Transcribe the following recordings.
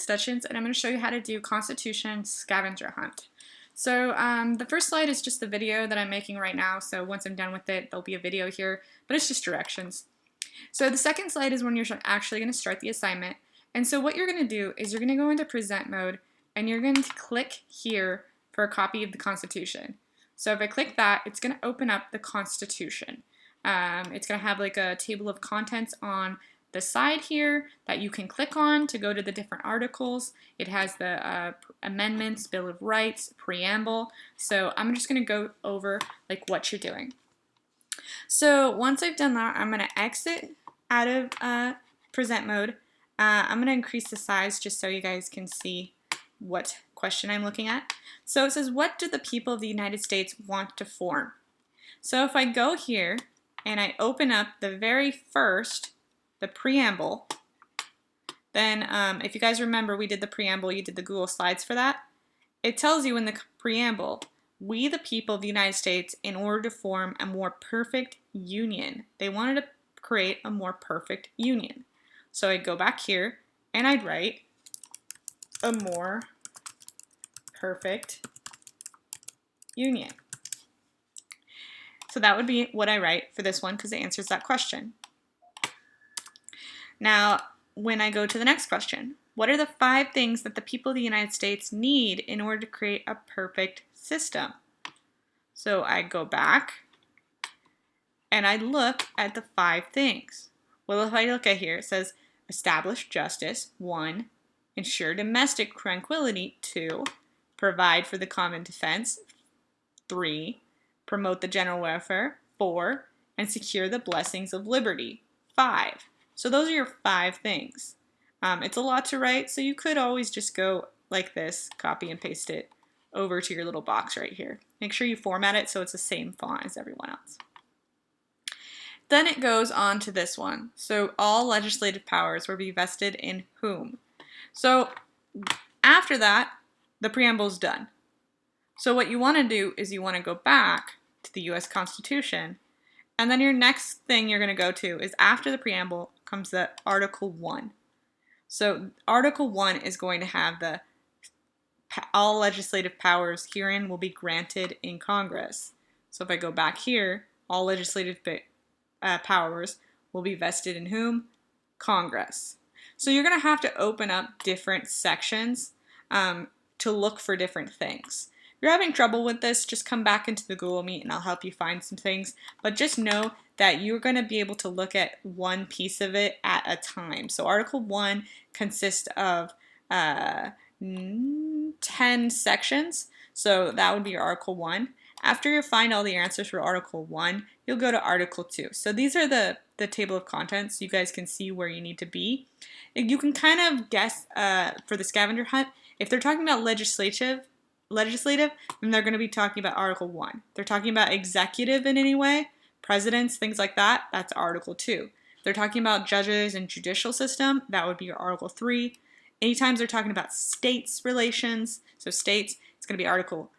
Sessions, and I'm going to show you how to do Constitution scavenger hunt. So the first slide is just the video that I'm making right now, so once I'm done with it, there'll be a video here, but it's just directions. So the second slide is when you're actually going to start the assignment, and so what you're going to do is you're going to go into present mode, and you're going to click here for a copy of the Constitution. So if I click that, it's going to open up the Constitution. It's going to have like a table of contents on the side here that you can click on to go to the different articles. It has the amendments, Bill of Rights, preamble. So I'm just going to go over like what you're doing. So once I've done that, I'm going to exit out of present mode. I'm going to increase the size just so you guys can see what question I'm looking at. So it says, what do the people of the United States want to form? So if I go here and I open up the very first, the preamble, then if you guys remember, we did the preamble, you did the Google Slides for that. It tells you in the preamble, we the people of the United States, in order to form a more perfect union. They wanted to create a more perfect union. So I'd go back here and I'd write a more perfect union. So that would be what I write for this one because it answers that question. Now, when I go to the next question, what are the 5 things that the people of the United States need in order to create a perfect system? So I go back and I look at the 5 things. Well, if I look at here, it says establish justice, 1, ensure domestic tranquility, 2, provide for the common defense, 3, promote the general welfare, 4, and secure the blessings of liberty, 5. So those are your 5 things. It's a lot to write, so you could always just go like this, copy and paste it over to your little box right here. Make sure you format it so it's the same font as everyone else. Then it goes on to this one. So all legislative powers will be vested in whom? So after that, the preamble is done. So what you want to do is you want to go back to the U.S. Constitution, and then your next thing you're going to go to is after the preamble comes the Article 1. So Article 1 is going to have the all legislative powers herein will be granted in Congress. So if I go back here, all legislative powers will be vested in whom? Congress. So you're going to have to open up different sections to look for different things. If you're having trouble with this, just come back into the Google Meet and I'll help you find some things. But just know that you're going to be able to look at one piece of it at a time. So Article 1 consists of 10 sections. So that would be your Article 1. After you find all the answers for Article 1, you'll go to Article 2. So these are the table of contents. You guys can see where you need to be. You can kind of guess for the scavenger hunt. If they're talking about legislative, then they're going to be talking about Article 1. If they're talking about executive in any way, presidents, things like that, that's Article 2. If they're talking about judges and judicial system, that would be your Article 3. Anytime they're talking about states relations, so states, it's going to be Article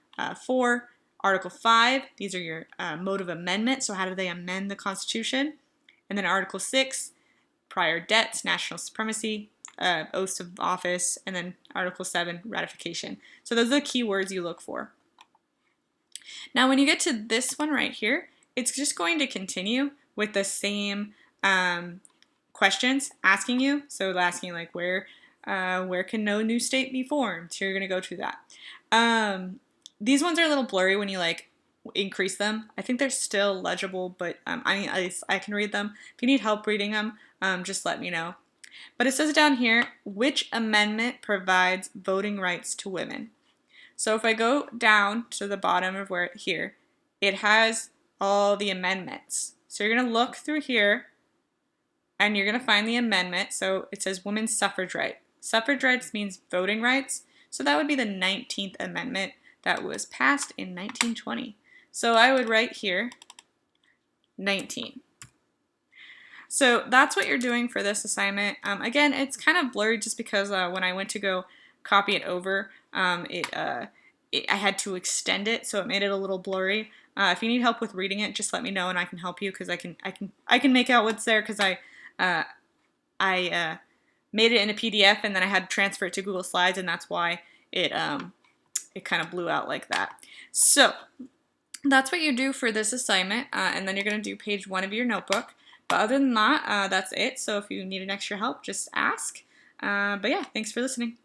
4. Article 5, these are your mode of amendment, so how do they amend the Constitution? And then Article 6, prior debts, national supremacy, oaths of office, and then Article 7, ratification. So those are the key words you look for. Now when you get to this one right here, it's just going to continue with the same questions asking you. So asking you like where can no new state be formed? So you're going to go through that. These ones are a little blurry when you like increase them. I think they're still legible, but I can read them. If you need help reading them, just let me know. But it says down here, which amendment provides voting rights to women? So if I go down to the bottom of where here, it has all the amendments. So you're going to look through here and you're going to find the amendment. So it says women's suffrage right. Suffrage rights means voting rights. So that would be the 19th Amendment that was passed in 1920. So I would write here 19. So that's what you're doing for this assignment. Again, it's kind of blurry just because when I went to go copy it over, I had to extend it, so it made it a little blurry. If you need help with reading it, just let me know and I can help you because I can make out what's there because I made it in a PDF, and then I had to transfer it to Google Slides, and that's why it kind of blew out like that. So that's what you do for this assignment, and then you're going to do page 1 of your notebook. But other than that, that's it. So if you need an extra help, just ask. But yeah, thanks for listening.